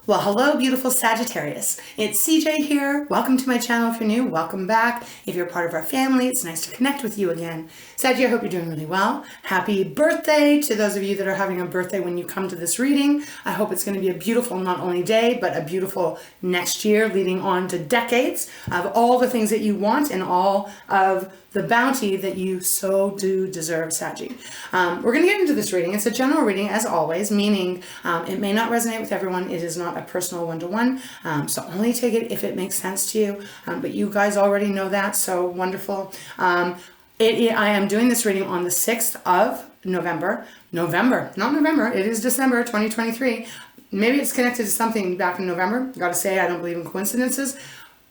Well, hello, beautiful Sagittarius. It's CJ here. Welcome to my channel if you're new. Welcome back. If you're part of our family, it's nice to connect with you again. Saggy, I hope you're doing really well. Happy birthday to those of you that are having a birthday when you come to this reading. I hope it's going to be a beautiful, not only day, but a beautiful next year leading on to decades of all the things that you want and all of the bounty that you so do deserve, Saggy. We're going to get into this reading. It's a general reading, as always, meaning it may not resonate with everyone. It is not a personal one-to-one, so only take it if it makes sense to you. But you guys already know that, so wonderful. I am doing this reading on the 6th of November. Not November. It is December 2023. Maybe it's connected to something back in November. Gotta say, I don't believe in coincidences.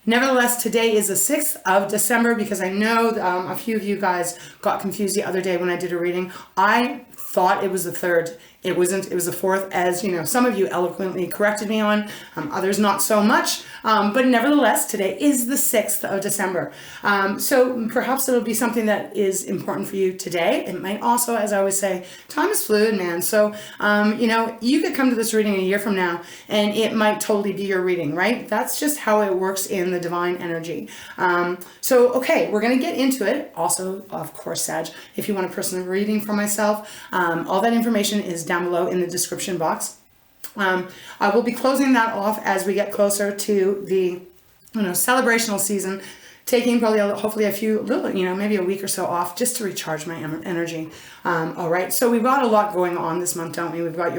Nevertheless, today is the 6th of December because I know a few of you guys got confused the other day when I did a reading. I thought it was the 3rd. It wasn't. It was the 4th, as you know, some of you eloquently corrected me on, others not so much. But nevertheless, today is the 6th of December. So perhaps it'll be something that is important for you today. It might also, as I always say, time is fluid, man. So, you know, you could come to this reading a year from now and it might totally be your reading, right? That's just how it works in the divine energy. So, okay, we're going to get into it. Also, of course, Sag, if you want a personal reading for myself, all that information is down below in the description box. I will be closing that off as we get closer to the, celebrational season, taking probably hopefully a few little, maybe a week or so off just to recharge my energy. All right. So we've got a lot going on this month, don't we? We've got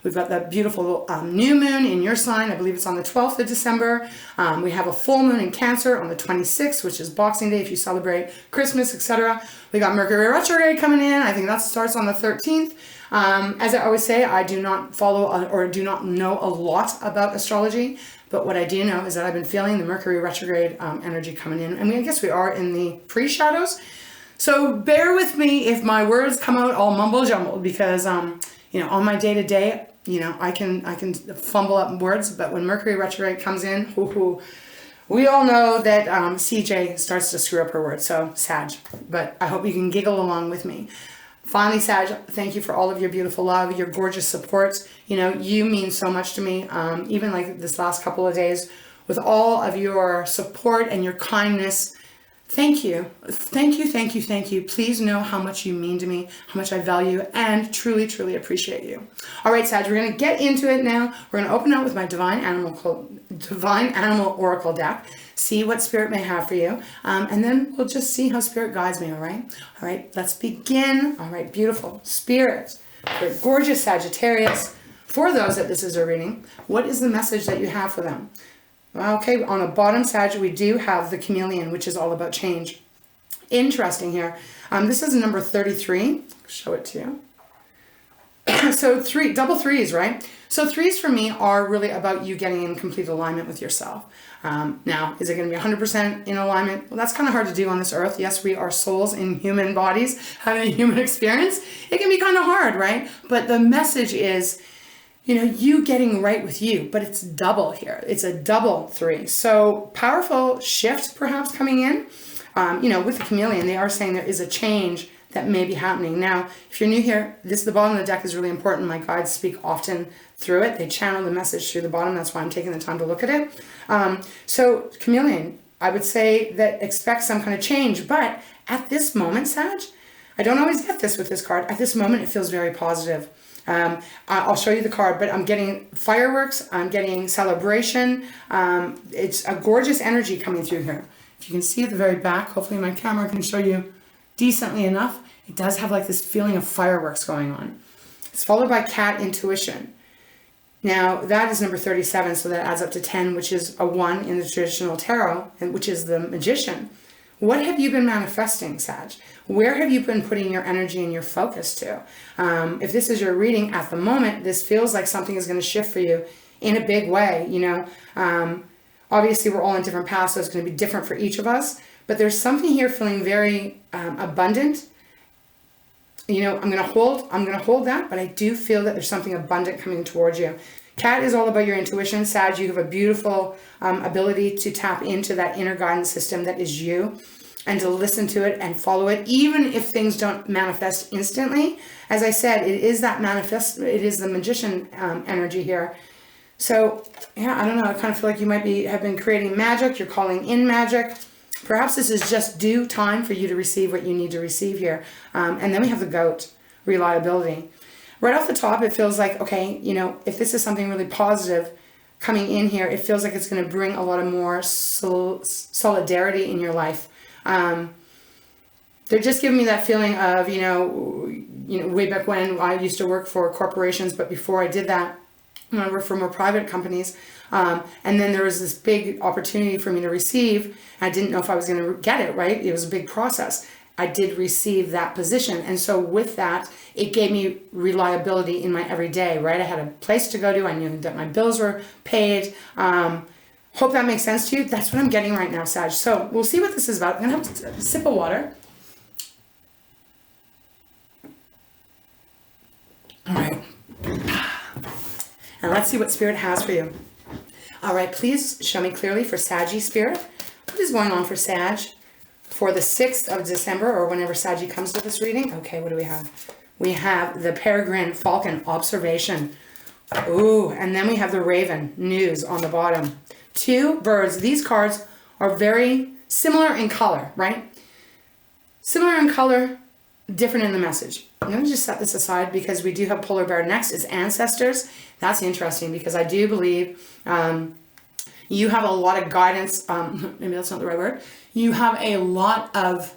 that beautiful new moon in your sign. I believe it's on the 12th of December. We have a full moon in Cancer on the 26th, which is Boxing Day if you celebrate Christmas, etc. We got Mercury retrograde coming in. I think that starts on the 13th. As I always say, I do not follow or do not know a lot about astrology, but what I do know is that I've been feeling the Mercury retrograde energy coming in. I mean, I guess we are in the pre-shadows. So bear with me if my words come out all mumble jumbled because, on my day-to-day, I can fumble up words, but when Mercury retrograde comes in, we all know that CJ starts to screw up her words. So Sag, but I hope you can giggle along with me. Finally, Sag, thank you for all of your beautiful love, your gorgeous support. You mean so much to me, even like this last couple of days with all of your support and your kindness. Thank you. Thank you, thank you, thank you. Please know how much you mean to me, how much I value and truly, truly appreciate you. All right, Sag, we're going to get into it now. We're going to open up with my Divine Animal Oracle deck, see what Spirit may have for you, and then we'll just see how Spirit guides me, all right? All right, let's begin. All right, beautiful. Spirit, for gorgeous Sagittarius, for those that this is a reading, what is the message that you have for them? Okay, on the bottom, Sag, we do have the Chameleon, which is all about change. Interesting here. This is number 33. Show it to you. So double threes, right? So threes for me are really about you getting in complete alignment with yourself. Now, is it going to be 100% in alignment? Well, that's kind of hard to do on this earth. Yes, we are souls in human bodies having a human experience. It can be kind of hard, right? But the message is, you getting right with you, but it's double here. It's a double three. So powerful shift perhaps coming in. With the Chameleon, they are saying there is a change that may be happening. Now, if you're new here, the bottom of the deck is really important. My guides speak often through it. They channel the message through the bottom. That's why I'm taking the time to look at it. So Chameleon, I would say that expect some kind of change, but at this moment, Sag, I don't always get this with this card. At this moment, it feels very positive. I'll show you the card, but I'm getting fireworks. I'm getting celebration. It's a gorgeous energy coming through here. If you can see at the very back, hopefully my camera can show you decently enough. It does have like this feeling of fireworks going on. It's followed by cat intuition. Now that is number 37, so that adds up to 10, which is a 1 in the traditional tarot, and which is the magician. What have you been manifesting, Sag? Where have you been putting your energy and your focus to? If this is your reading at the moment, this feels like something is going to shift for you in a big way. Obviously we're all on different paths, so it's going to be different for each of us. But there's something here feeling very abundant. I'm going to hold that, but I do feel that there's something abundant coming towards you. Cat is all about your intuition. Sag, you have a beautiful ability to tap into that inner guidance system that is you and to listen to it and follow it, even if things don't manifest instantly. As I said, it is the magician energy here. So, yeah, I don't know. I kind of feel like you might have been creating magic. You're calling in magic. Perhaps this is just due time for you to receive what you need to receive here. And then we have the goat, reliability. Right off the top, it feels like, okay, you know, if this is something really positive coming in here, it feels like it's going to bring a lot of more solidarity in your life. They're just giving me that feeling of, you know, way back when I used to work for corporations, but before I did that, I worked for more private companies. And then there was this big opportunity for me to receive. I didn't know if I was going to get it, right? It was a big process. I did receive that position. And so with that, it gave me reliability in my everyday, right? I had a place to go to. I knew that my bills were paid. Hope that makes sense to you. That's what I'm getting right now, Sag. So we'll see what this is about. I'm going to have a sip of water. All right. And let's see what Spirit has for you. All right, please show me clearly for Saggy Spirit. What is going on for Sag for the 6th of December, or whenever Saggy comes to this reading? Okay, what do we have? We have the Peregrine Falcon, observation. Ooh, and then we have the Raven, news on the bottom. 2 birds. These cards are very similar in color, right? Similar in color, different in the message. I'm going to just set this aside because we do have polar bear next is ancestors. That's interesting because I do believe you have a lot of guidance. Maybe that's not the right word. You have a lot of,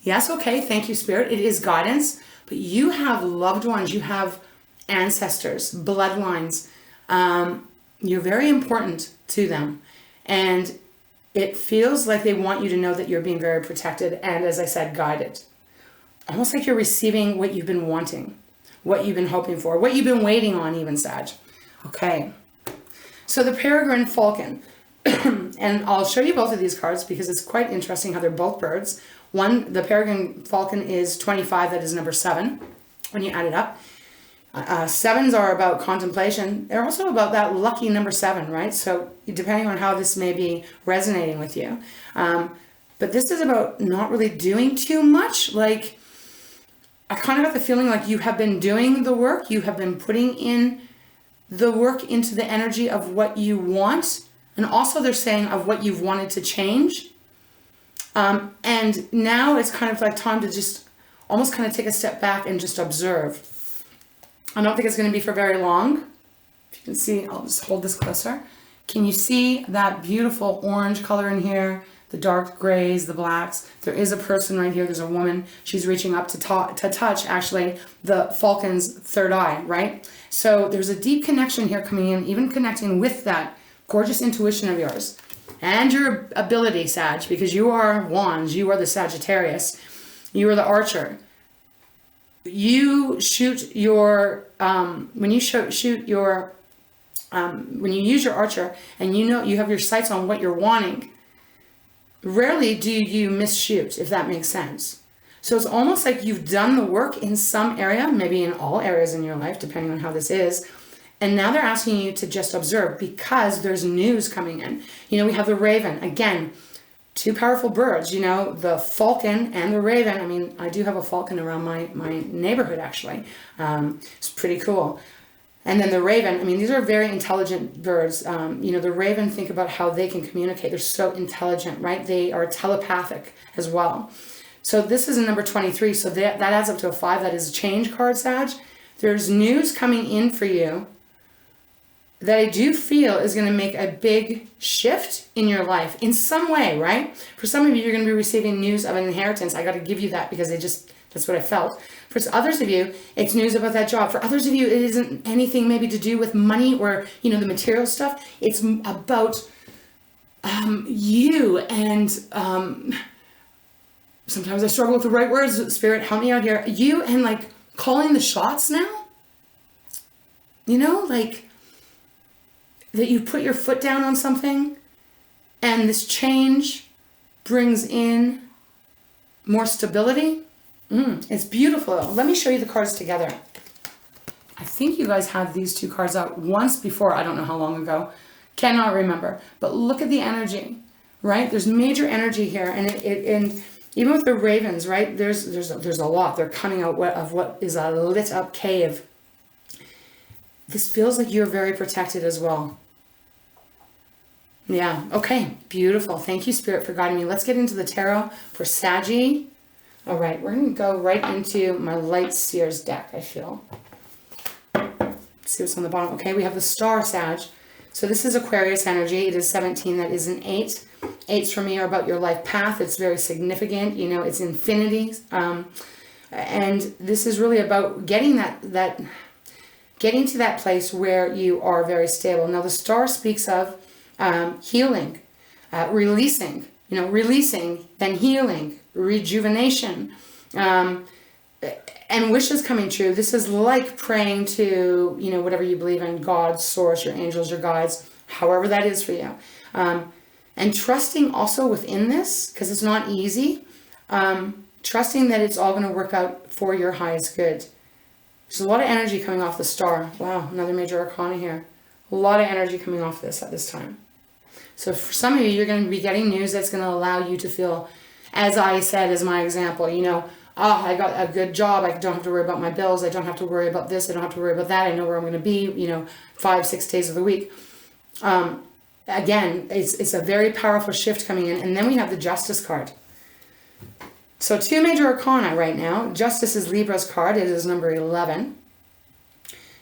yes, okay, thank you, Spirit. It is guidance, but you have loved ones. You have ancestors, bloodlines. You're very important to them. And it feels like they want you to know that you're being very protected and, as I said, guided. Almost like you're receiving what you've been wanting, what you've been hoping for, what you've been waiting on even, Sag. Okay. So the Peregrine Falcon, and I'll show you both of these cards because it's quite interesting how they're both birds. One, the Peregrine Falcon is 25, that is number 7, when you add it up. 7s are about contemplation. They're also about that lucky number 7, right? So depending on how this may be resonating with you. But this is about not really doing too much. Like, I kind of got the feeling like you have been doing the work. You have been putting in the work into the energy of what you want. And also they're saying of what you've wanted to change. And now it's kind of like time to just almost kind of take a step back and just observe. I don't think it's going to be for very long. If you can see, I'll just hold this closer. Can you see that beautiful orange color in here? The dark grays, the blacks. There is a person right here. There's a woman. She's reaching up to touch, actually, the falcon's third eye, right? So there's a deep connection here coming in, even connecting with that gorgeous intuition of yours. And your ability, Sag, because you are wands. You are the Sagittarius. You are the archer. You shoot your, when you use your archer and you know you have your sights on what you're wanting, rarely do you misshoot, if that makes sense. So it's almost like you've done the work in some area, maybe in all areas in your life, depending on how this is. And now they're asking you to just observe because there's news coming in. You know, we have the Raven. Again, 2 powerful birds, you know, the falcon and the raven. I mean, I do have a falcon around my neighborhood, actually. It's pretty cool. And then the raven, I mean, these are very intelligent birds. You know, the raven, think about how they can communicate. They're so intelligent, right? They are telepathic as well. So this is a number 23. So that adds up to a 5. That is a change card, Sag. There's news coming in for you that I do feel is going to make a big shift in your life in some way, right? For some of you, you're going to be receiving news of an inheritance. I got to give you that because that's what I felt. For others of you, it's news about that job. For others of you, it isn't anything maybe to do with money or, you know, the material stuff. It's about you and sometimes I struggle with the right words. Spirit, help me out here. You and like calling the shots now. You know, like that you put your foot down on something and this change brings in more stability. It's beautiful. Let me show you the cards together. I think you guys had these 2 cards out once before. I don't know how long ago. Cannot remember. But look at the energy, right? There's major energy here. And and even with the ravens, right? There's a lot. They're coming out of what is a lit up cave. This feels like you're very protected as well. Yeah. Okay. Beautiful. Thank you, Spirit, for guiding me. Let's get into the tarot for Saggy. All right. We're going to go right into my Light Seers deck, I feel. Let's see what's on the bottom. Okay. We have the Star Sag. So this is Aquarius energy. It is 17. That is an 8. 8s for me are about your life path. It's very significant. You know, it's infinity. And this is really about getting getting to that place where you are very stable. Now, the star speaks of healing, releasing, releasing, then healing, rejuvenation, and wishes coming true. This is like praying to, whatever you believe in, God, source, your angels, your guides, however that is for you. And trusting also within this, because it's not easy, trusting that it's all going to work out for your highest good. There's a lot of energy coming off the star. Wow, another major arcana here. A lot of energy coming off this at this time. So for some of you, you're going to be getting news that's going to allow you to feel, as I said as my example, I got a good job. I don't have to worry about my bills. I don't have to worry about this. I don't have to worry about that. I know where I'm going to be, 5-6 days of the week. Again, it's a very powerful shift coming in. And then we have the Justice card. So 2 major arcana right now. Justice is Libra's card. It is number 11.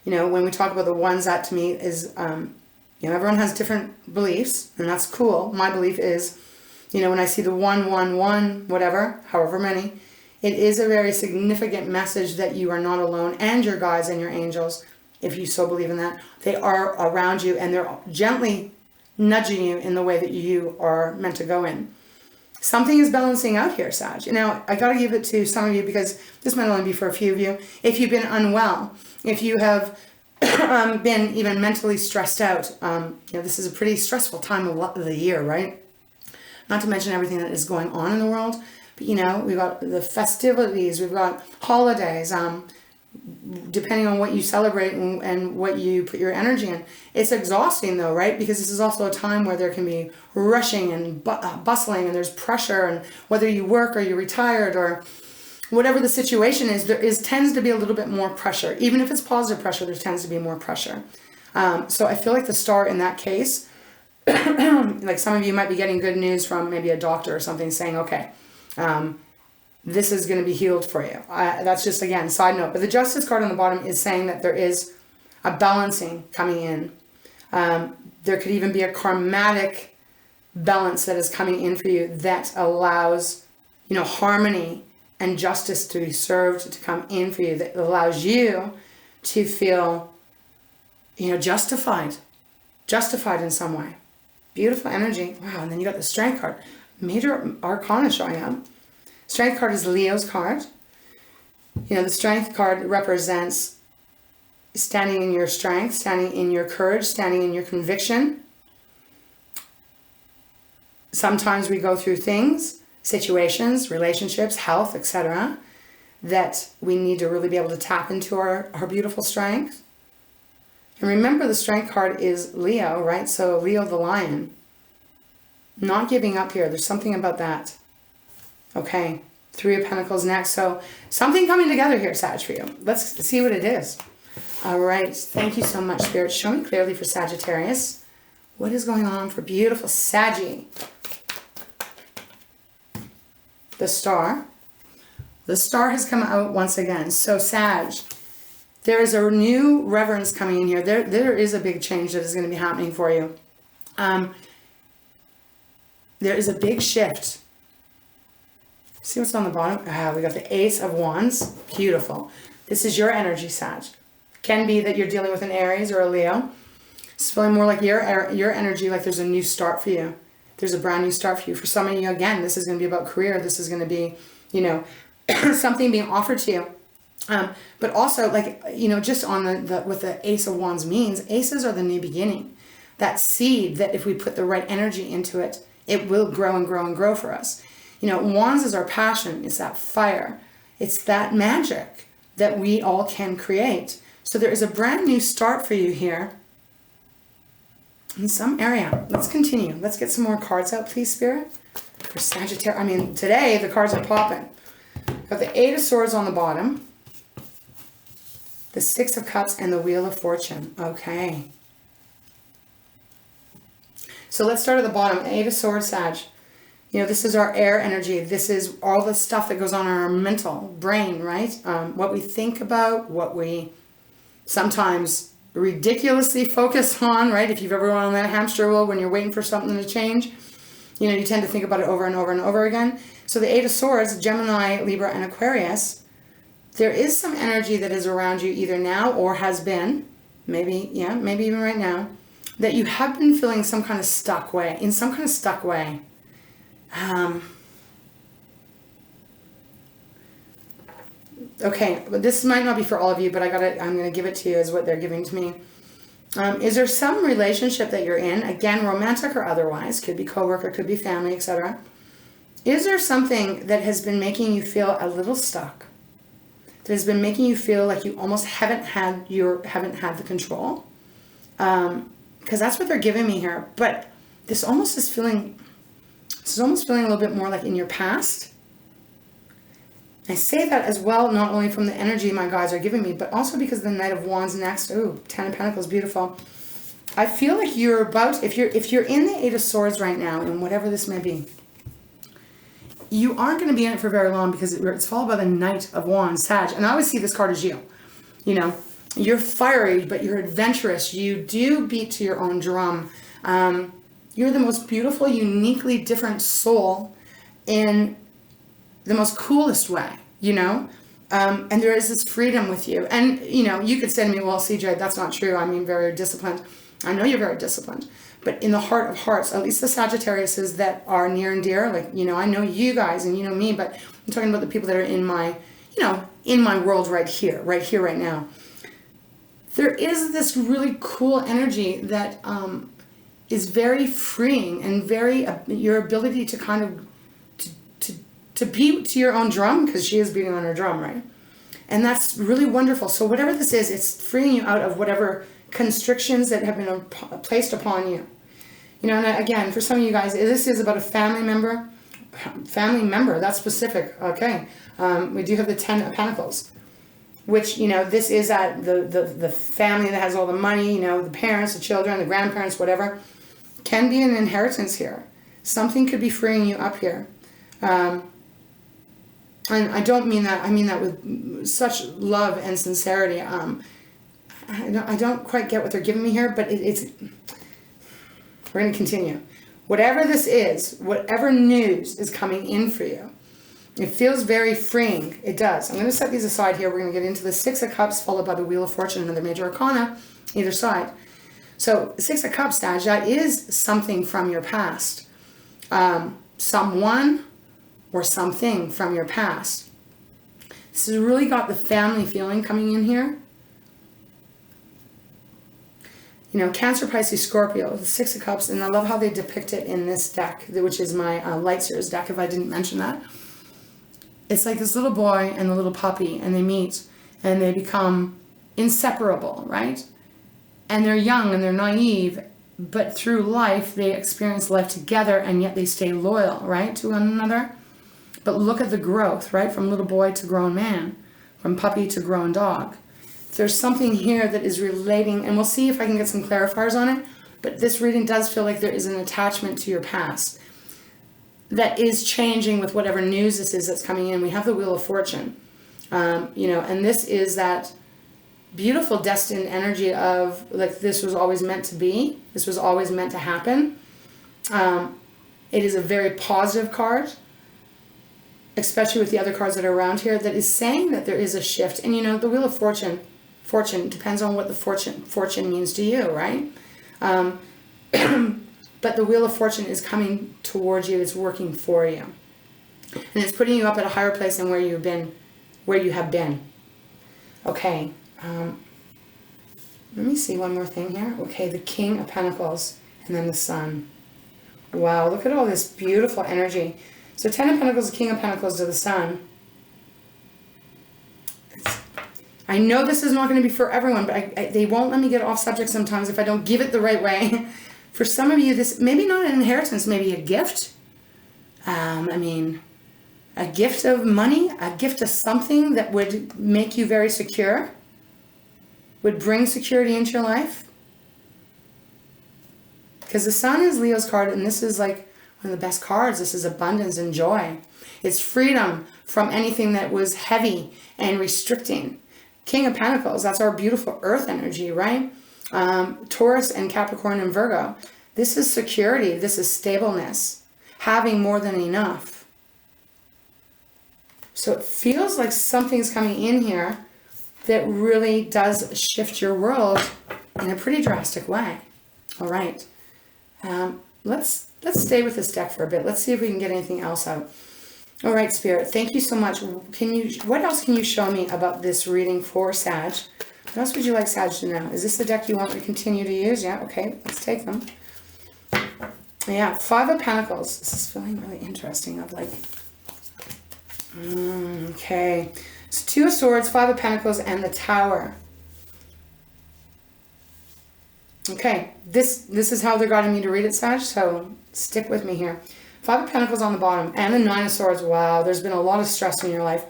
When we talk about the ones, that to me is, everyone has different beliefs, and that's cool. My belief is, when I see the 111, whatever, however many, it is a very significant message that you are not alone, and your guides and your angels, if you so believe in that, they are around you, and they're gently nudging you in the way that you are meant to go in. Something is balancing out here, Sag. Now, I got to give it to some of you because this might only be for a few of you. If you've been unwell, if you have been even mentally stressed out, this is a pretty stressful time of the year, right? Not to mention everything that is going on in the world. But, we've got the festivities, we've got holidays, depending on what you celebrate and what you put your energy in. It's exhausting though, right? Because this is also a time where there can be rushing and bustling, and there's pressure, and whether you work or you're retired or whatever the situation is, tends to be a little bit more pressure. Even if it's positive pressure, there tends to be more pressure. So I feel like the star in that case, like some of you might be getting good news from maybe a doctor or something saying, okay, this is going to be healed for you. That's just, again, side note. But the Justice card on the bottom is saying that there is a balancing coming in. There could even be a karmatic balance that is coming in for you that allows, harmony and justice to be served to come in for you, that allows you to feel, justified in some way. Beautiful energy. Wow. And then you got the Strength card. Major arcana showing up. Strength card is Leo's card. The Strength card represents standing in your strength, standing in your courage, standing in your conviction. Sometimes we go through things, situations, relationships, health, etc., that we need to really be able to tap into our beautiful strength. And remember, the Strength card is Leo, right? So Leo the lion. Not giving up here. There's something about that. Okay, 3 of Pentacles next. So something coming together here, Sag, for you. Let's see what it is. All right. Thank you so much, Spirit. Show me clearly for Sagittarius. What is going on for beautiful Saggy? The Star. The Star has come out once again. So Sag, there is a new reverence coming in here. There is a big change that is going to be happening for you. There is a big shift. See what's on the bottom? We got the Ace of Wands. Beautiful. This is your energy, Sag. Can be that you're dealing with an Aries or a Leo. It's feeling more like your energy, like there's a new start for you. There's a brand new start for you. For some of you, again, this is going to be about career. This is going to be, something being offered to you. But also, just on what the Ace of Wands means, aces are the new beginning. That seed that if we put the right energy into it, it will grow and grow and grow for us. Wands is our passion. It's that fire. It's that magic that we all can create. So there is a brand new start for you here in some area. Let's continue. Let's get some more cards out, please, Spirit. For Sagittarius. Today the cards are popping. Got the 8 of Swords on the bottom, the 6 of Cups, and the Wheel of Fortune. Okay. So let's start at the bottom. Eight of Swords, Sag. You know, this is our air energy. This is all the stuff that goes on in our mental brain, right? What we think about, what we sometimes ridiculously focus on, right? If you've ever gone on that hamster wheel when you're waiting for something to change, you know, you tend to think about it over and over and over again. So the Eight of Swords, Gemini, Libra, and Aquarius, there is some energy that is around you either now or has been, maybe, yeah, maybe even right now, that you have been feeling some kind of stuck way, in some kind of stuck way. Okay, but this might not be for all of you, but I'm going to give it to you as what they're giving to me. Is there some relationship that you're in, again, romantic or otherwise, could be coworker, could be family, etc. Is there something that has been making you feel a little stuck? That has been making you feel like you almost haven't had the control? Because that's what they're giving me here. But this is almost feeling a little bit more like in your past. I say that as well, not only from the energy my guides are giving me, but also because the Knight of Wands next. Ooh, Ten of Pentacles, beautiful. I feel like you're about, if you're in the Eight of Swords right now, and whatever this may be, you aren't going to be in it for very long because it's followed by the Knight of Wands, Sag. And I always see this card as you. You know, you're fiery, but you're adventurous. You do beat to your own drum. You're the most beautiful, uniquely different soul in the most coolest way, you know? And there is this freedom with you. And, you know, you could say to me, well, CJ, that's not true. I mean, very disciplined. I know you're very disciplined. But in the heart of hearts, at least the Sagittariuses that are near and dear, like, you know, I know you guys and you know me, but I'm talking about the people that are in my, you know, in my world right here, right now. There is this really cool energy that is very freeing and very, your ability to kind of, to beat to your own drum, because she is beating on her drum, right? And that's really wonderful. So whatever this is, it's freeing you out of whatever constrictions that have been placed upon you. You know, and again, for some of you guys, this is about a family member. Family member, that's specific. Okay. We do have the Ten of Pentacles, which, you know, this is at the family that has all the money, you know, the parents, the children, the grandparents, whatever. Can be an inheritance here. Something could be freeing you up here. And I don't mean that, I mean that with such love and sincerity. I don't quite get what they're giving me here, but we're going to continue. Whatever this is, whatever news is coming in for you, it feels very freeing. It does. I'm going to set these aside here. We're going to get into the Six of Cups, followed by the Wheel of Fortune and the Major Arcana, either side. So, Six of Cups, Sag, that is something from your past. Someone or something from your past. This has really got the family feeling coming in here. You know, Cancer, Pisces, Scorpio, the Six of Cups, and I love how they depict it in this deck, which is my Lightseers deck, if I didn't mention that. It's like this little boy and the little puppy, and they meet, and they become inseparable, right? And they're young, and they're naive, but through life, they experience life together, and yet they stay loyal, right, to one another. But look at the growth, right, from little boy to grown man, from puppy to grown dog. There's something here that is relating, and we'll see if I can get some clarifiers on it, but this reading does feel like there is an attachment to your past that is changing with whatever news this is that's coming in. We have the Wheel of Fortune, you know, and this is that beautiful destined energy of, like, this was always meant to be, this was always meant to happen. It is a very positive card, especially with the other cards that are around here, that is saying that there is a shift. And, you know, the Wheel of Fortune depends on what the fortune means to you, right? But the Wheel of Fortune is coming towards you. It's working for you, and it's putting you up at a higher place than where you have been. Okay. Let me see one more thing here. Okay, the King of Pentacles and then the Sun. Wow, look at all this beautiful energy. So Ten of Pentacles, the King of Pentacles to the Sun. I know this is not going to be for everyone, but they won't let me get off subject sometimes if I don't give it the right way. For some of you, this maybe not an inheritance, maybe a gift. I mean, a gift of money, a gift of something that would make you very secure, would bring security into your life. Because the Sun is Leo's card, and this is like one of the best cards. This is abundance and joy. It's freedom from anything that was heavy and restricting. King of Pentacles, that's our beautiful earth energy, right? Taurus and Capricorn and Virgo. This is security. This is stableness. Having more than enough. So it feels like something's coming in here that really does shift your world in a pretty drastic way. All right. Let's stay with this deck for a bit. Let's see if we can get anything else out. All right, Spirit, thank you so much. What else can you show me about this reading for Sag? What else would you like Sag to know? Is this the deck you want to continue to use? Yeah, okay, let's take them. Yeah, Five of Pentacles. This is feeling really interesting. Of like, okay. It's Two of Swords, Five of Pentacles, and the Tower. Okay, this is how they're guiding me to read it, Sag, so stick with me here. Five of Pentacles on the bottom, and the Nine of Swords. Wow, there's been a lot of stress in your life.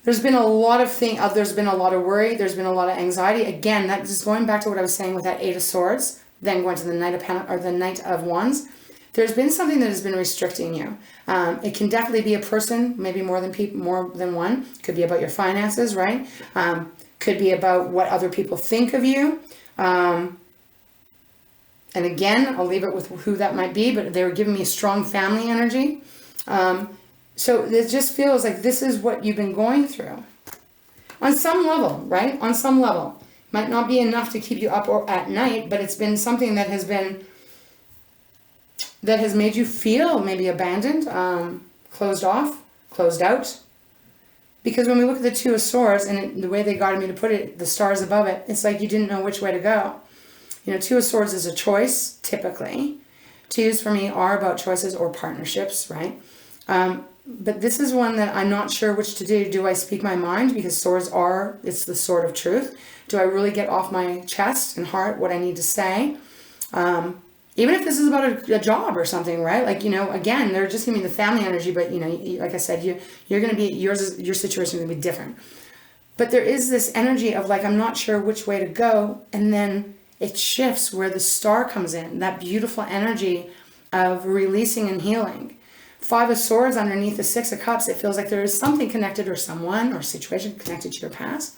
There's been a lot of there's been a lot of worry. There's been a lot of anxiety. Again, that is going back to what I was saying with that Eight of Swords, then going to the Knight of Wands. There's been something that has been restricting you. It can definitely be a person, maybe more than one. Could be about your finances, right? Could be about what other people think of you. And again, I'll leave it with who that might be, but they were giving me a strong family energy. So it just feels like this is what you've been going through. On some level, right? On some level. Might not be enough to keep you up at night, but it's been something that has made you feel maybe abandoned, closed off, closed out. Because when we look at the Two of Swords, and the way they guided me to put it, the stars above it, it's like you didn't know which way to go. You know, Two of Swords is a choice, typically. Twos for me are about choices or partnerships, right? But this is one that I'm not sure which to do. Do I speak my mind? Because swords it's the sword of truth. Do I really get off my chest and heart what I need to say? Even if this is about a job or something, right? Like, you know, again, they're just giving me the family energy, but, you know, like I said, you're going to be, your situation is going to be different. But there is this energy of like, I'm not sure which way to go. And then it shifts where the star comes in, that beautiful energy of releasing and healing. Five of Swords underneath the Six of Cups, it feels like there is something connected or someone or situation connected to your past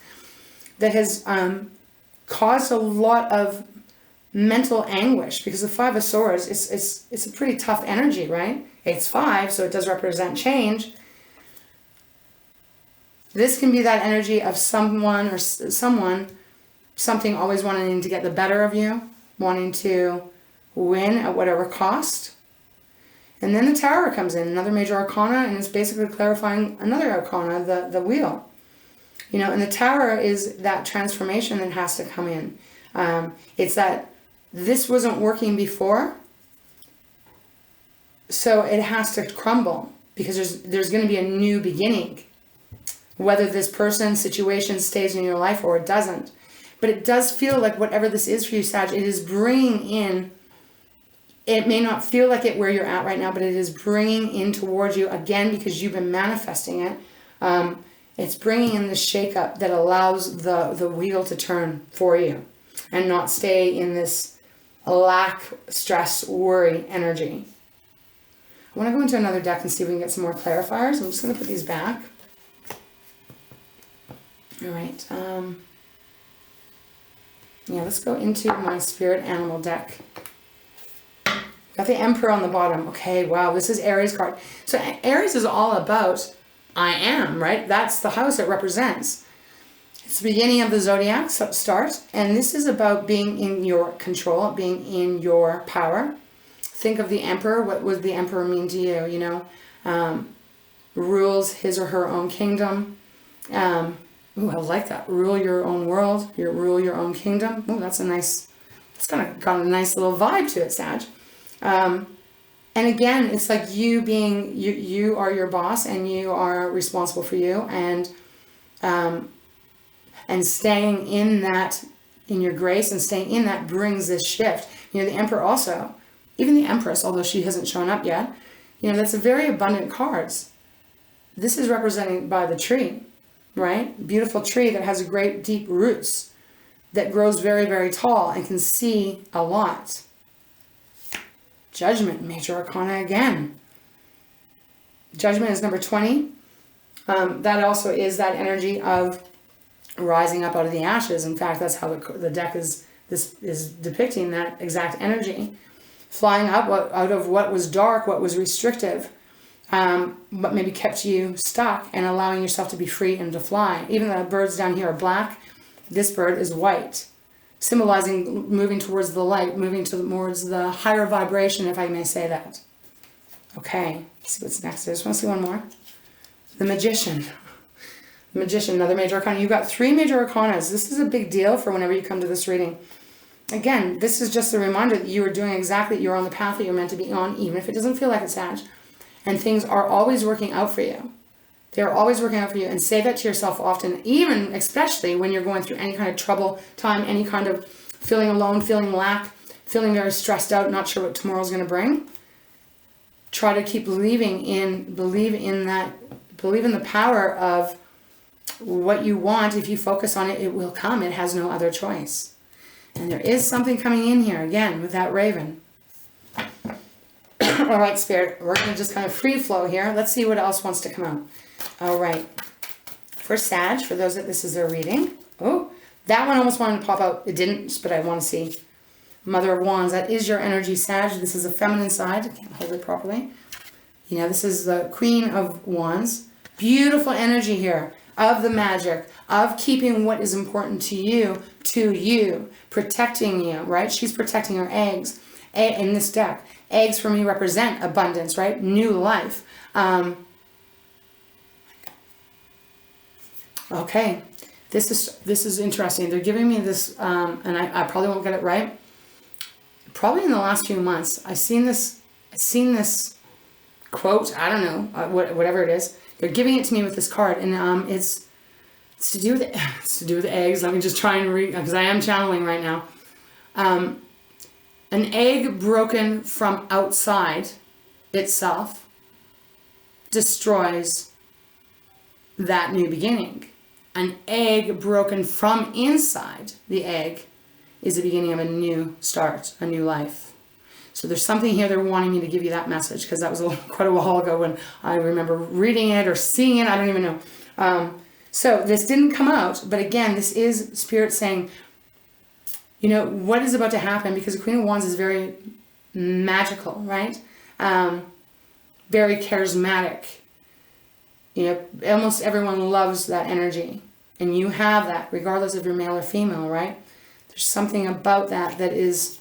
that has caused a lot of mental anguish, because the Five of Swords, it's a pretty tough energy, right? It's five, so it does represent change. This can be that energy of something always wanting to get the better of you, wanting to win at whatever cost. And then the Tower comes in, another major arcana, and it's basically clarifying another arcana, the Wheel. You know, and the Tower is that transformation that has to come in. It's that this wasn't working before, so it has to crumble, because there's going to be a new beginning. Whether this person, situation stays in your life or it doesn't. But it does feel like whatever this is for you, Sag, it is bringing in, it may not feel like it where you're at right now, but it is bringing in towards you, again, because you've been manifesting it. It's bringing in the shakeup that allows the wheel to turn for you and not stay in this lack, stress, worry energy. I want to go into another deck and see if we can get some more clarifiers. I'm just going to put these back. All right. Yeah, let's go into my spirit animal deck. Got the Emperor on the bottom. Okay, wow, this is Aries card. So Aries is all about I am, right? That's the house it represents. It's the beginning of the zodiac start, and this is about being in your control, being in your power. Think of the Emperor. What would the Emperor mean to you? You know, rules his or her own kingdom. Ooh, I like that. Rule your own world. Rule your own kingdom. Ooh, that's a nice. It's got a nice little vibe to it, Sag. And again, it's like you being you are your boss, and you are responsible for you, and staying in that, in your grace, and staying in that brings this shift. You know, the Emperor also, even the Empress, although she hasn't shown up yet, you know, that's a very abundant cards. This is represented by the tree, right? Beautiful tree that has a great deep roots, that grows very, very tall and can see a lot. Judgment, major arcana again. Judgment is number 20. That also is that energy of rising up out of the ashes. In fact, that's how the deck is depicting that exact energy. Flying up out of what was dark, what was restrictive, what maybe kept you stuck, and allowing yourself to be free and to fly. Even the birds down here are black. This bird is white, symbolizing moving towards the light, moving towards the higher vibration, if I may say that. Okay, let's see what's next. I just want to see one more. The Magician. The Magician, another major arcana. You've got 3 major arcanas. This is a big deal for whenever you come to this reading. Again, this is just a reminder that you are doing exactly, you're on the path that you're meant to be on, even if it doesn't feel like it's Sag. And things are always working out for you. They're always working out for you. And say that to yourself often, even especially when you're going through any kind of trouble time, any kind of feeling alone, feeling lack, feeling very stressed out, not sure what tomorrow's going to bring. Try to keep believe in the power of what you want. If you focus on it, it will come. It has no other choice. And there is something coming in here, again, with that raven. All right, Spirit, we're going to just kind of free flow here. Let's see what else wants to come out. All right. For Sag, for those that this is their reading. Oh, that one almost wanted to pop out. It didn't, but I want to see. Mother of Wands, that is your energy, Sag. This is the feminine side. I can't hold it properly. You know, this is the Queen of Wands. Beautiful energy here of the magic, of keeping what is important to you, protecting you, right? She's protecting her eggs in this deck. Eggs for me represent abundance, right? New life. Okay, this is interesting. They're giving me this, and I probably won't get it right. Probably in the last few months, I've seen this quote. I don't know, whatever it is. They're giving it to me with this card, and it's to do with eggs. Let me just try and read, because I am channeling right now. An egg broken from outside itself destroys that new beginning. An egg broken from inside the egg is the beginning of a new start, a new life. So there's something here they're wanting me to give you that message, because that was quite a while ago when I remember reading it or seeing it. I don't even know. So this didn't come out, but again, this is Spirit saying, you know, what is about to happen, because the Queen of Wands is very magical, right? Very charismatic. You know, almost everyone loves that energy, and you have that regardless if you're male or female, right? There's something about that is,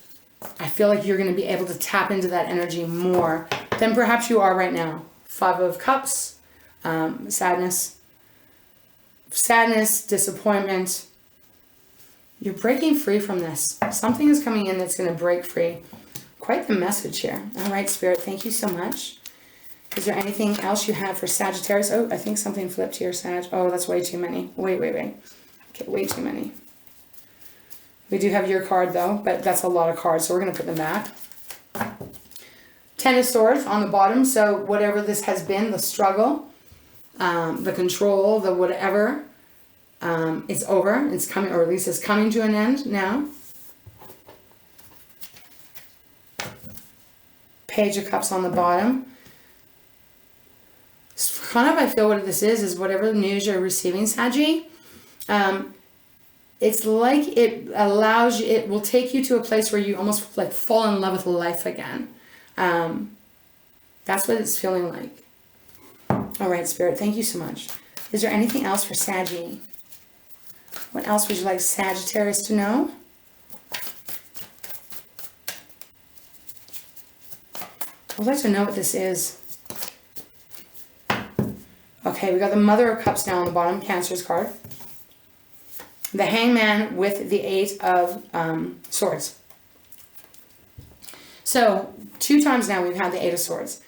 I feel like you're going to be able to tap into that energy more than perhaps you are right now. 5 of Cups, sadness, disappointment. You're breaking free from this. Something is coming in that's going to break free. Quite the message here. All right, Spirit, thank you so much. Is there anything else you have for Sagittarius? Oh, I think something flipped here, Sag. Oh, that's way too many. Wait. Okay, way too many. We do have your card, though, but that's a lot of cards, so we're going to put them back. 10 of Swords on the bottom, so whatever this has been, the struggle, the control, the whatever, it's over. It's coming, or at least it's coming to an end now. Page of Cups on the bottom. Kind of, I feel what this is whatever news you're receiving, Saggy. It's like it allows you, it will take you to a place where you almost like fall in love with life again. That's what it's feeling like. All right, Spirit, thank you so much. Is there anything else for Saggy? What else would you like Sagittarius to know? I'd like to know what this is. Okay, we got the Mother of Cups down on the bottom, Cancer's card. The Hangman with the 8 of Swords. So, 2 times now we've had the 8 of Swords.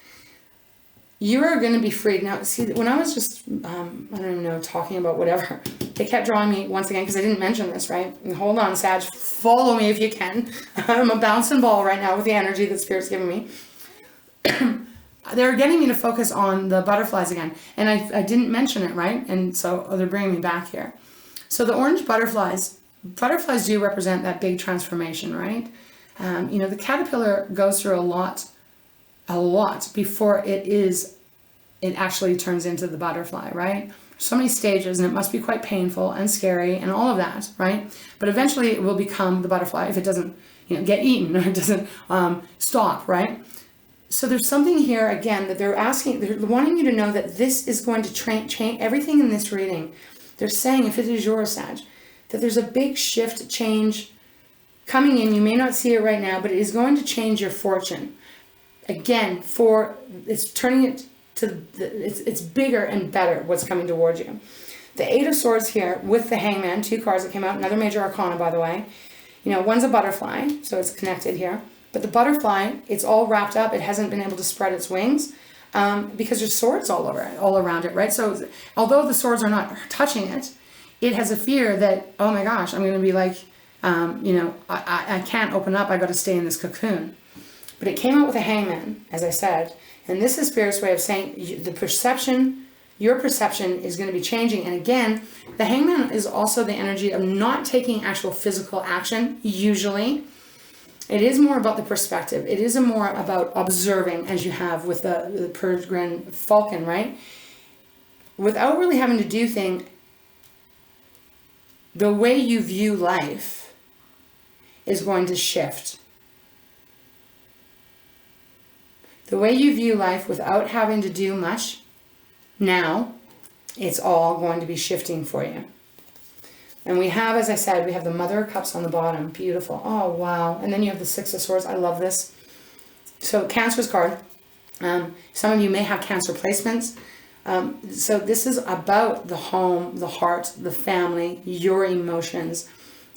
You are going to be freed. Now, see, when I was just, I don't even know, talking about whatever, they kept drawing me once again, because I didn't mention this, right? And hold on, Sag, follow me if you can. I'm a bouncing ball right now with the energy that Spirit's giving me. They're getting me to focus on the butterflies again. And I didn't mention it, right? And so they're bringing me back here. So the orange butterflies do represent that big transformation, right? You know, the caterpillar goes through a lot a lot before it actually turns into the butterfly, right? So many stages, and it must be quite painful and scary and all of that, right? But eventually it will become the butterfly if it doesn't, get eaten or it doesn't stop, right? So there's something here, again, that they're wanting you to know that this is going to change everything in this reading. They're saying, if it is yours, Sag, that there's a big shift, change coming in. You may not see it right now, but it is going to change your fortune. Again, it's turning it to, it's bigger and better what's coming towards you. The Eight of Swords here with the Hangman, 2 cards that came out, another major arcana, by the way. One's a butterfly, so it's connected here. But the butterfly, it's all wrapped up. It hasn't been able to spread its wings because there's swords all around it, right? So although the swords are not touching it, it has a fear that, oh my gosh, I'm going to be like, I can't open up. I got to stay in this cocoon. But it came out with a Hangman, as I said. And this is Spirit's way of saying your perception is going to be changing. And again, the Hangman is also the energy of not taking actual physical action, usually. It is more about the perspective. It is more about observing, as you have with the peregrine falcon, right? Without really having to do things, the way you view life is going to shift. The way you view life without having to do much, now, it's all going to be shifting for you. And we have, as I said, we have the Mother of Cups on the bottom. Beautiful. Oh, wow. And then you have the Six of Swords. I love this. So, Cancer's card. Some of you may have Cancer placements. So this is about the home, the heart, the family, your emotions.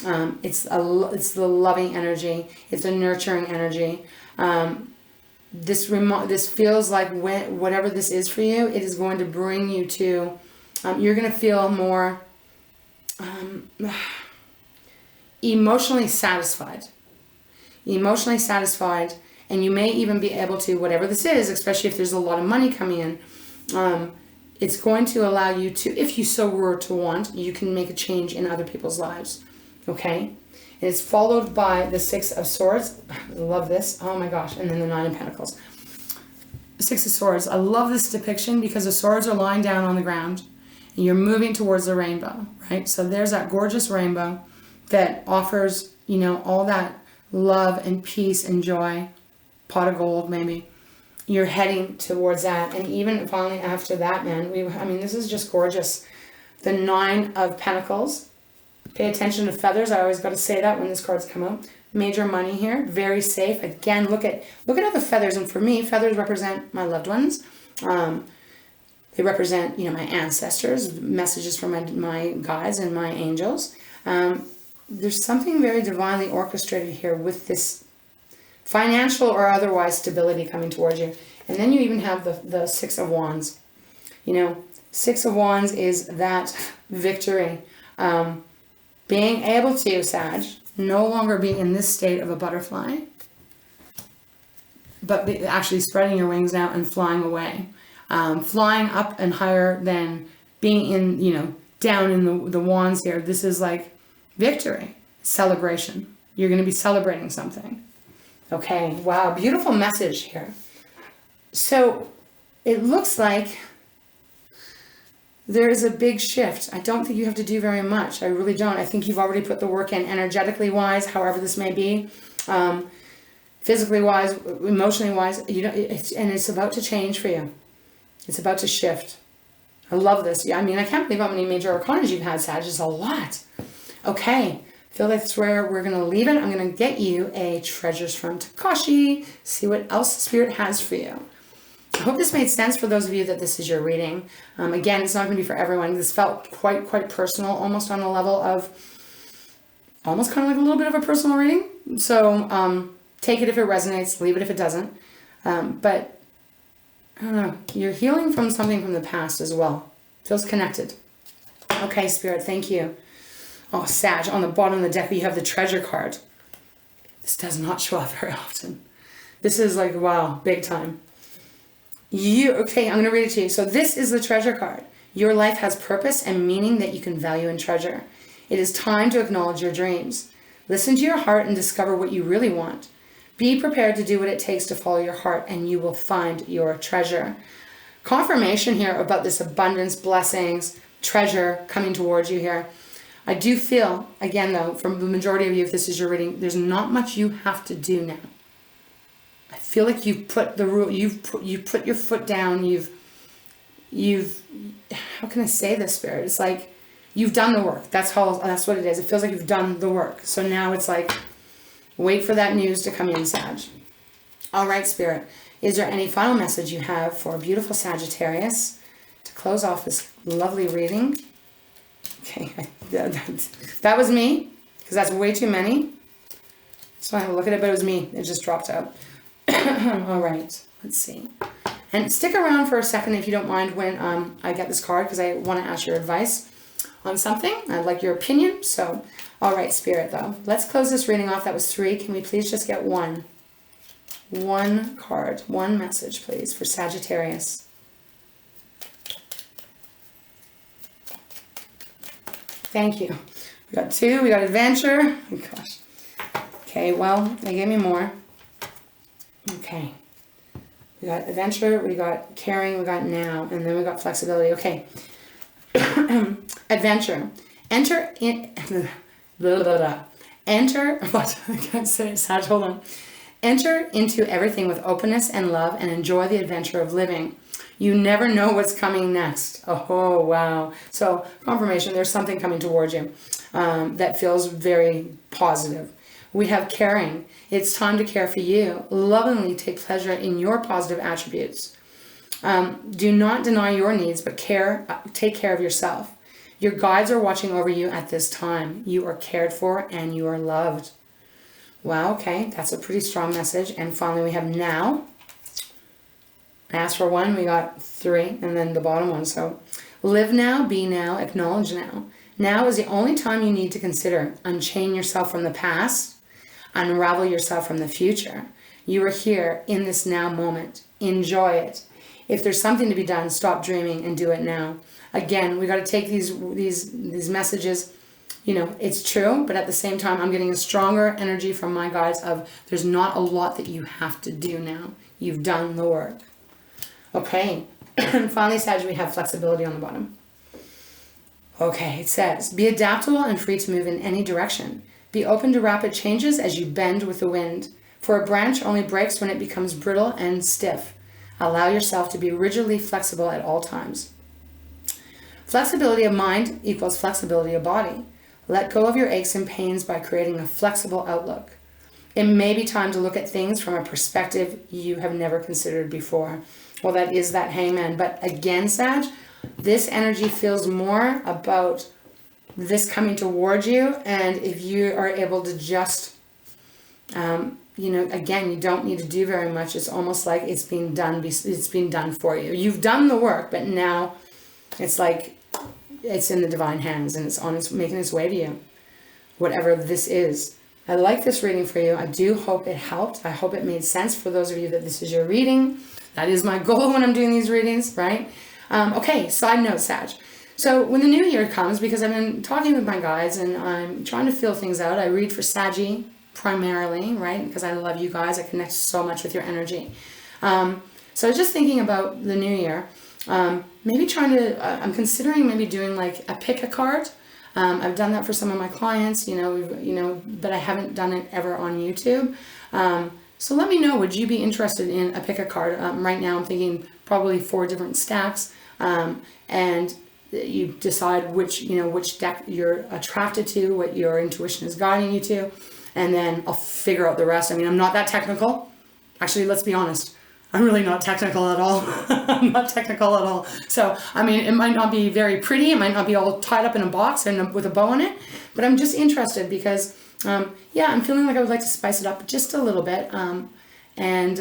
It's the loving energy. It's a nurturing energy. This feels like whatever this is for you, it is going to bring you to, you're going to feel more emotionally satisfied, and you may even be able to, whatever this is, especially if there's a lot of money coming in, it's going to allow you to, if you so were to want, you can make a change in other people's lives, okay? And it's followed by the Six of Swords. I love this. Oh my gosh. And then the Nine of Pentacles. Six of Swords. I love this depiction because the swords are lying down on the ground and you're moving towards the rainbow, right? So there's that gorgeous rainbow that offers, all that love and peace and joy. Pot of gold, maybe. You're heading towards that. And even finally after that, man, this is just gorgeous. The Nine of Pentacles. Pay attention to feathers. I always got to say that when these cards come out. Major money here. Very safe. Again, look at all the feathers. And for me, feathers represent my loved ones. They represent, my ancestors, messages from my guides and my angels. There's something very divinely orchestrated here with this financial or otherwise stability coming towards you. And then you even have the Six of Wands. Six of Wands is that victory. Being able to, Sag, no longer be in this state of a butterfly, but actually spreading your wings now and flying away. Flying up and higher than being in, down in the wands here. This is like victory, celebration. You're going to be celebrating something. Okay, wow, beautiful message here. So it looks like there is a big shift. I don't think you have to do very much. I really don't. I think you've already put the work in, energetically wise, however this may be, physically wise, emotionally wise. And it's about to change for you. It's about to shift. I love this. I can't believe how many major arcanas you've had, Sag. It's a lot. Okay. I feel like that's where we're going to leave it. I'm going to get you a Treasures from Takashi. See what else the Spirit has for you. I hope this made sense for those of you that this is your reading. Again, it's not going to be for everyone. This felt quite personal, almost on a level of, almost kind of like a little bit of a personal reading. So take it if it resonates, leave it if it doesn't. But I don't know, you're healing from something from the past as well. Feels connected. Okay, Spirit, thank you. Oh, Sag, on the bottom of the deck, you have the Treasure card. This does not show up very often. This is like, wow, big time. Okay, I'm going to read it to you. So this is the Treasure card. Your life has purpose and meaning that you can value and treasure. It is time to acknowledge your dreams. Listen to your heart and discover what you really want. Be prepared to do what it takes to follow your heart, and you will find your treasure. Confirmation here about this abundance, blessings, treasure coming towards you here. I do feel, again though, from the majority of you, if this is your reading, there's not much you have to do now. I feel like you've put the rule, you've put your foot down, you've, how can I say this, Spirit? It's like, you've done the work. That's what it is. It feels like you've done the work. So now it's like, wait for that news to come in, Sag. All right, Spirit. Is there any final message you have for beautiful Sagittarius to close off this lovely reading? Okay, that was me, because that's way too many. So I have a look at it, but it was me. It just dropped out. All right, let's see. And stick around for a second if you don't mind when I get this card, because I want to ask your advice on something. I'd like your opinion. So, all right, Spirit, though. Let's close this reading off. That was 3. Can we please just get one card, one message, please, for Sagittarius? Thank you. We got 2. We got adventure. Oh, gosh. Okay, well, they gave me more. Okay. We got adventure, we got caring, we got now, and then we got flexibility. Okay. Adventure. Enter in... Blah, blah, blah. Enter... What? I can't say it, Sag. Hold on. Enter into everything with openness and love and enjoy the adventure of living. You never know what's coming next. Oh, wow. So, confirmation, there's something coming towards you that feels very positive. We have caring. It's time to care for you. Lovingly take pleasure in your positive attributes. Do not deny your needs, but take care of yourself. Your guides are watching over you at this time. You are cared for and you are loved. Wow, okay. That's a pretty strong message. And finally, we have now. I asked for 1, we got 3, and then the bottom one. So, live now, be now, acknowledge now. Now is the only time you need to consider. Unchain yourself from the past. Unravel yourself from the future. You are here in this now moment. Enjoy it. If there's something to be done, stop dreaming and do it now. Again, we got to take these messages. You know, it's true, but at the same time, I'm getting a stronger energy from my guides of there's not a lot that you have to do now. You've done the work. Okay. And finally, Sag, we have flexibility on the bottom. Okay, it says, be adaptable and free to move in any direction. Be open to rapid changes as you bend with the wind. For a branch only breaks when it becomes brittle and stiff. Allow yourself to be rigidly flexible at all times. Flexibility of mind equals flexibility of body. Let go of your aches and pains by creating a flexible outlook. It may be time to look at things from a perspective you have never considered before. Well, that is that hangman. But again, Sag, this energy feels more about this coming towards you, and if you are able to just, you know, again, you don't need to do very much. It's almost like it's being done. It's being done for you. You've done the work, but now it's like it's in the divine hands, and it's making its way to you. Whatever this is, I like this reading for you. I do hope it helped. I hope it made sense for those of you that this is your reading. That is my goal when I'm doing these readings, right? Okay. Side note, Sag. So when the new year comes, because I've been talking with my guides and I'm trying to feel things out, I read for Saggy primarily, right? Because I love you guys. I connect so much with your energy. So I was just thinking about the new year. Maybe I'm considering maybe doing like a pick a card. I've done that for some of my clients, but I haven't done it ever on YouTube. So let me know, would you be interested in a pick a card? Right now I'm thinking probably 4 different stacks. And you decide which deck you're attracted to, what your intuition is guiding you to, and then I'll figure out the rest. I mean, I'm not that technical. Actually, let's be honest. I'm really not technical at all. I'm not technical at all. So, I mean, it might not be very pretty. It might not be all tied up in a box and with a bow on it, but I'm just interested because, I'm feeling like I would like to spice it up just a little bit, and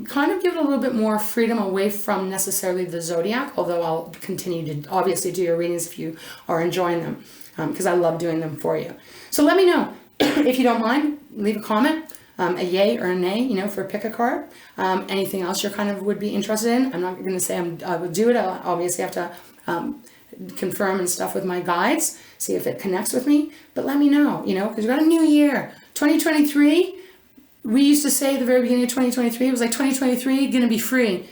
kind of give it a little bit more freedom away from necessarily the zodiac, although I'll continue to obviously do your readings if you are enjoying them, because I love doing them for you. So let me know if you don't mind. Leave a comment, a yay or a nay, for pick a card. Anything else you kind of would be interested in. I'm not going to say I would do it. I'll obviously have to confirm and stuff with my guides, see if it connects with me. But let me know, because we've got a new year, 2023. we used to say at the very beginning of 2023, it was like 2023 going to be free.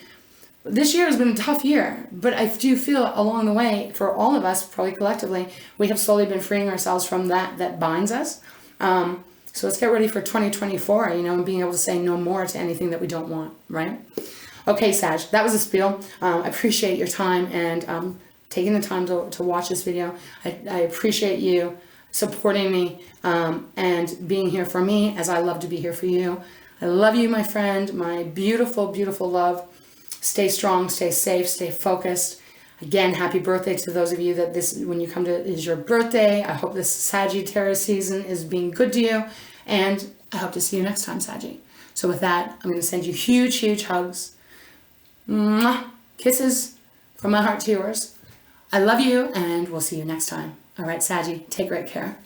This year has been a tough year, but I do feel along the way, for all of us, probably collectively, we have slowly been freeing ourselves from that binds us. So let's get ready for 2024, and being able to say no more to anything that we don't want, right? Okay, Sag, that was a spiel. I appreciate your time and taking the time to watch this video. I appreciate you supporting me and being here for me as I love to be here for you. I love you, my friend, my beautiful, beautiful love. Stay strong, stay safe, stay focused. Again, happy birthday to those of you that when you come to, is your birthday. I hope this Sagittarius season is being good to you. And I hope to see you next time, Saggy. So with that, I'm going to send you huge, huge hugs. Mwah. Kisses from my heart to yours. I love you, and we'll see you next time. All right, Saggy, take great care.